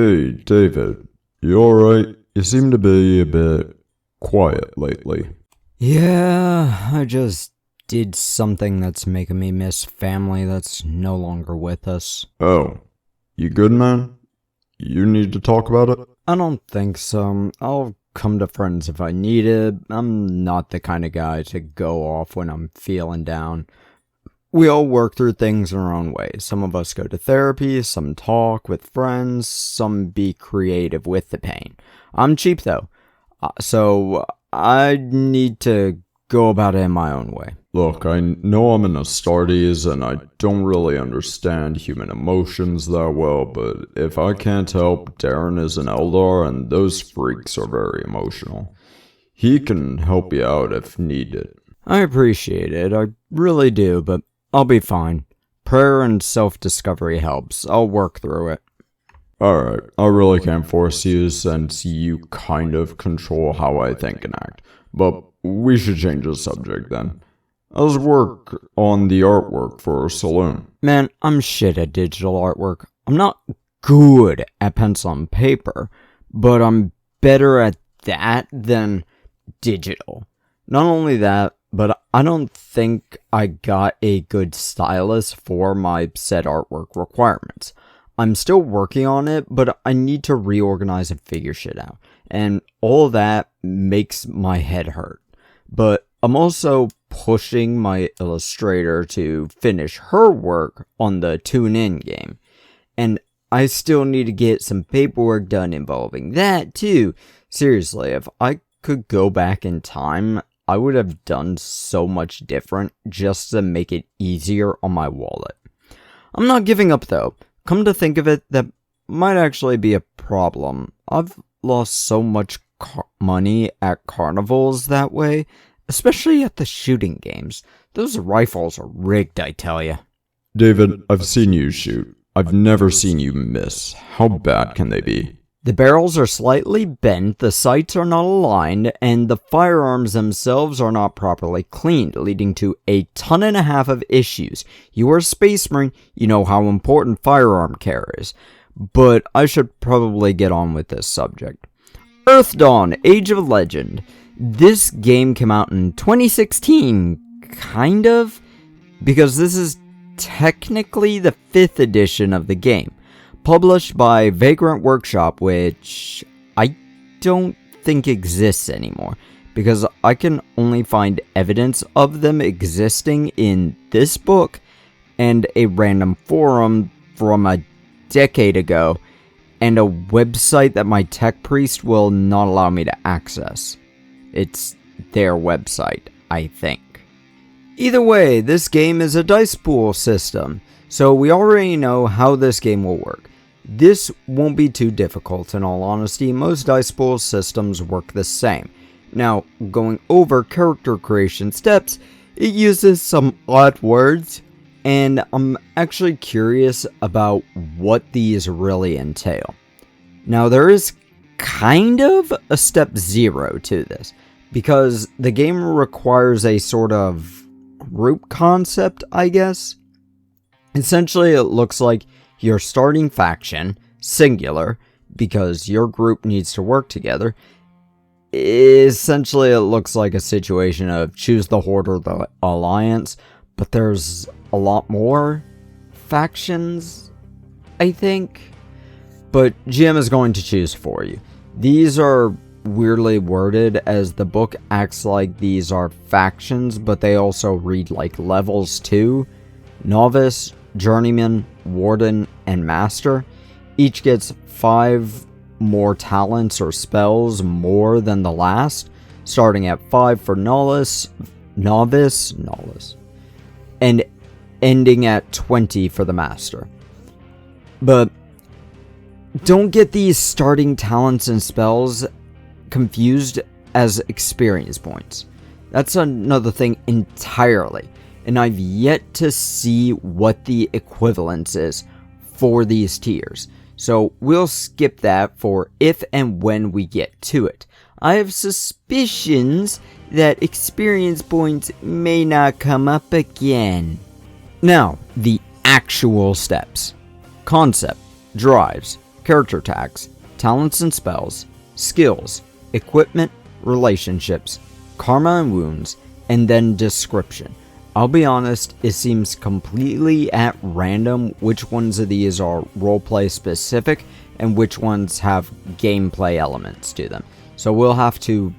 Hey, David, you alright? You seem to be a bit quiet lately. Yeah, I just did something that's making me miss family that's no longer with us. Oh, you good, man? You need to talk about it? I don't think so. I'll come to friends if I need it. I'm not the kind of guy to go off when I'm feeling down. We all work through things in our own way. Some of us go to therapy, some talk with friends, some be creative with the pain. I'm cheap though, so I need to go about it in my own way. Look, I know I'm an Astartes and I don't really understand human emotions that well, but if I can't help, Darren is an Eldar and those freaks are very emotional. He can help you out if needed. I appreciate it, I really do, but I'll be fine. Prayer and self-discovery helps. I'll work through it. Alright, I really can't force you since you kind of control how I think and act, but we should change the subject then. How's work on the artwork for Saloon? Man, I'm shit at digital artwork. I'm not good at pencil and paper, but I'm better at that than digital. Not only that, but I don't think I got a good stylist for my said artwork requirements. I'm still working on it, but I need to reorganize and figure shit out. And all that makes my head hurt. But I'm also pushing my illustrator to finish her work on the Tune-In game. And I still need to get some paperwork done involving that too. Seriously, if I could go back in time, I would have done so much different just to make it easier on my wallet. I'm not giving up though. Come to think of it, that might actually be a problem. I've lost so much money at carnivals that way, especially at the shooting games. Those rifles are rigged, I tell ya. David, I've seen you shoot. I've never seen you miss. How bad can they be? The barrels are slightly bent, the sights are not aligned, and the firearms themselves are not properly cleaned, leading to 1.5 tons of issues. You are a Space Marine, you know how important firearm care is. But I should probably get on with this subject. Earthdawn, Age of Legend. This game came out in 2016, kind of, because this is technically the 5th edition of the game. Published by Vagrant Workshop, which I don't think exists anymore, because I can only find evidence of them existing in this book and a random forum from a decade ago, and a website that my tech priest will not allow me to access. It's their website, I think. Either way, this game is a dice pool system, so we already know how this game will work. This won't be too difficult, in all honesty. Most dice pool systems work the same. Now, going over character creation steps, it uses some odd words, and I'm actually curious about what these really entail. Now, there is kind of a step 0 to this, because the game requires a sort of group concept, I guess. Essentially, it looks like your starting faction, singular, because your group needs to work together. Essentially, it looks like a situation of choose the Horde or the Alliance, but there's a lot more factions, I think. But GM is going to choose for you. These are weirdly worded, as the book acts like these are factions, but they also read like levels too. Novice, Journeyman, Warden, and Master. Each gets 5 more talents or spells more than the last, starting at 5 for Novice, and ending at 20 for the Master. But don't get these starting talents and spells confused as experience points. That's another thing entirely, and I've yet to see what the equivalence is for these tiers, so we'll skip that for if and when we get to it. I have suspicions that experience points may not come up again. Now, the actual steps. Concept, drives, character tags, talents and spells, skills, equipment, relationships, karma and wounds, and then description. I'll be honest, it seems completely at random which ones of these are roleplay specific and which ones have gameplay elements to them. So we'll have to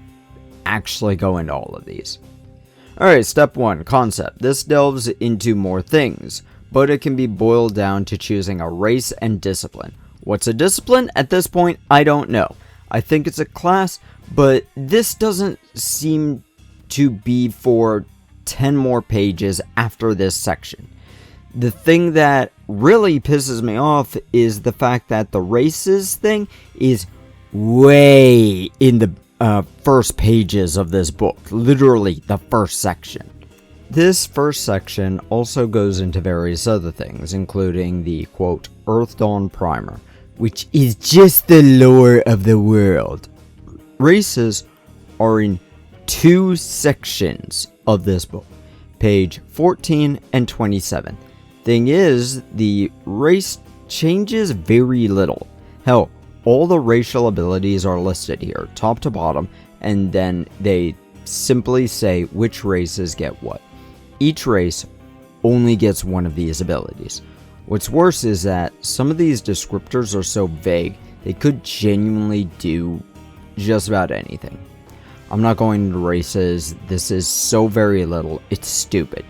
actually go into all of these. Alright, step 1, concept. This delves into more things, but it can be boiled down to choosing a race and discipline. What's a discipline? At this point, I don't know. I think it's a class, but this doesn't seem to be for 10 more pages after this section. The thing that really pisses me off is the fact that the races thing is way in the first pages of this book. Literally the first section. This first section also goes into various other things, including the, quote, Earthdawn primer, which is just the lore of the world. Races are in 2 sections of this book, page 14 and 27. Thing is, the race changes very little. Hell, all the racial abilities are listed here, top to bottom, and then they simply say which races get what. Each race only gets one of these abilities. What's worse is that some of these descriptors are so vague, they could genuinely do just about anything. I'm not going into races, this is so very little, it's stupid.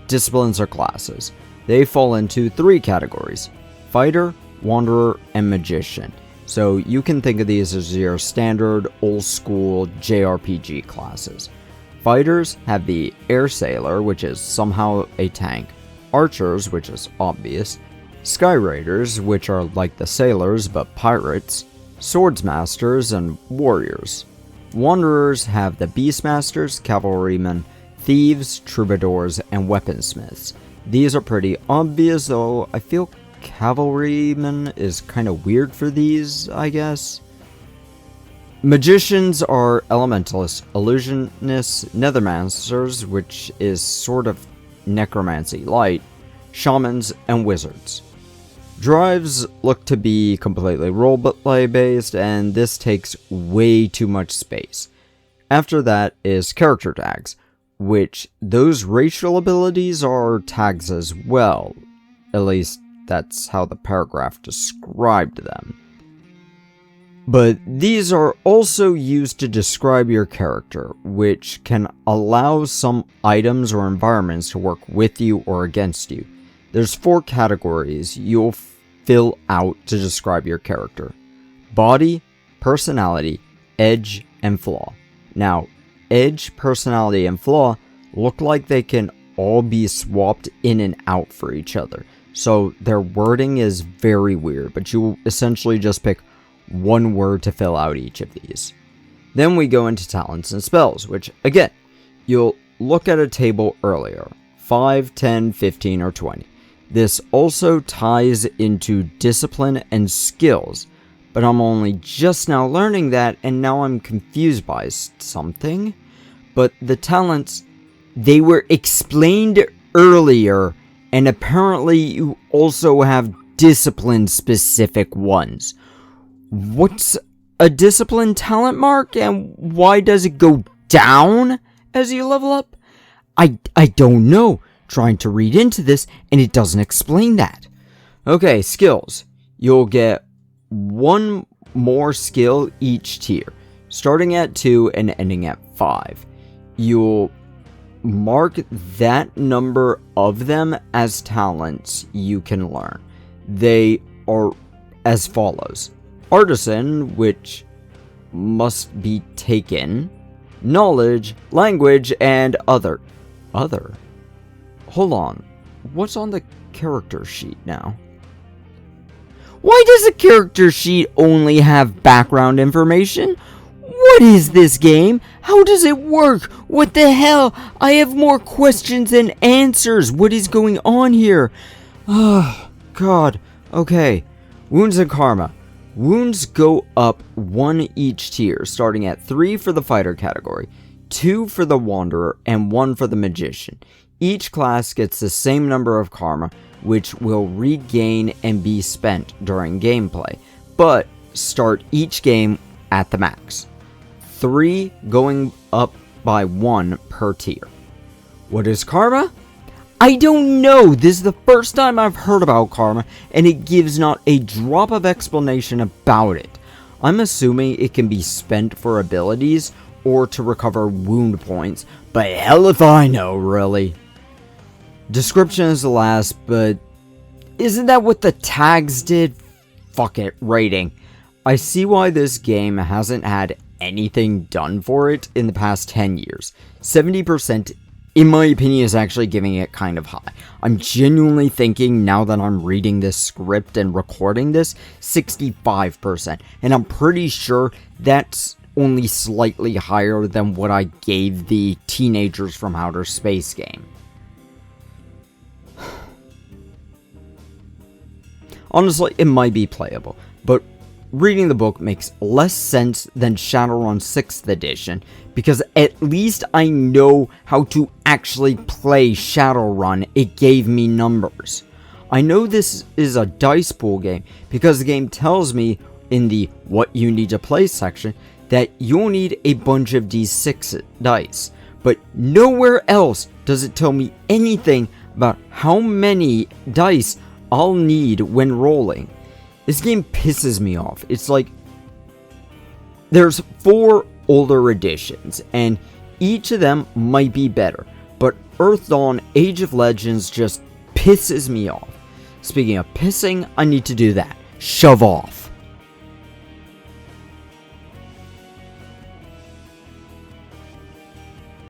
Disciplines or classes. They fall into 3 categories: fighter, wanderer, and magician. So you can think of these as your standard old school JRPG classes. Fighters have the air sailor, which is somehow a tank, archers, which is obvious, sky raiders, which are like the sailors but pirates, swordsmasters, and warriors. Wanderers have the beastmasters, cavalrymen, thieves, troubadours, and weaponsmiths. These are pretty obvious, though I feel cavalryman is kind of weird for these, I guess. Magicians are elementalists, illusionists, nethermancers, which is sort of necromancy light, shamans, and wizards. Drives look to be completely roleplay based, and this takes way too much space. After that is character tags, which those racial abilities are tags as well. At least that's how the paragraph described them. But these are also used to describe your character, which can allow some items or environments to work with you or against you. There's 4 categories you'll fill out to describe your character: body, personality, edge, and flaw. Now, edge, personality, and flaw look like they can all be swapped in and out for each other. So their wording is very weird, but you essentially just pick one word to fill out each of these. Then we go into talents and spells, which again, you'll look at a table earlier, 5, 10, 15, or 20. This also ties into discipline and skills, but I'm only just now learning that, and now I'm confused by something. But the talents, they were explained earlier, and apparently you also have discipline-specific ones. What's a discipline talent mark, and why does it go down as you level up? I don't know. Trying to read into this, and it doesn't explain that. Okay, skills. You'll get 1 more skill each tier, starting at 2 and ending at 5. You'll mark that number of them as talents you can learn. They are as follows: artisan, which must be taken, knowledge, language, and other. Hold on, what's on the character sheet now? Why does the character sheet only have background information? What is this game? How does it work? What the hell? I have more questions than answers. What is going on here? Oh, God. Okay. Wounds and karma. Wounds go up 1 each tier, starting at 3 for the fighter category, 2 for the wanderer, and 1 for the magician. Each class gets the same number of karma, which will regain and be spent during gameplay, but start each game at the max. 3 going up by 1 per tier. What is karma? I don't know. This is the first time I've heard about karma, and it gives not a drop of explanation about it. I'm assuming it can be spent for abilities or to recover wound points, but hell if I know, really. Description is the last, but isn't that what the tags did? Fuck it, rating. I see why this game hasn't had anything done for it in the past 10 years. 70%, in my opinion, is actually giving it kind of high. I'm genuinely thinking, now that I'm reading this script and recording this, 65%. And I'm pretty sure that's only slightly higher than what I gave the Teenagers from Outer Space game. Honestly, it might be playable, but reading the book makes less sense than Shadowrun 6th edition, because at least I know how to actually play Shadowrun. It gave me numbers. I know this is a dice pool game, because the game tells me in the what you need to play section that you'll need a bunch of d6 dice, but nowhere else does it tell me anything about how many dice I'll need when rolling. This game pisses me off. It's like, there's 4 older editions, and each of them might be better, but Earthdawn Age of Legends just pisses me off. Speaking of pissing, I need to do that. Shove off.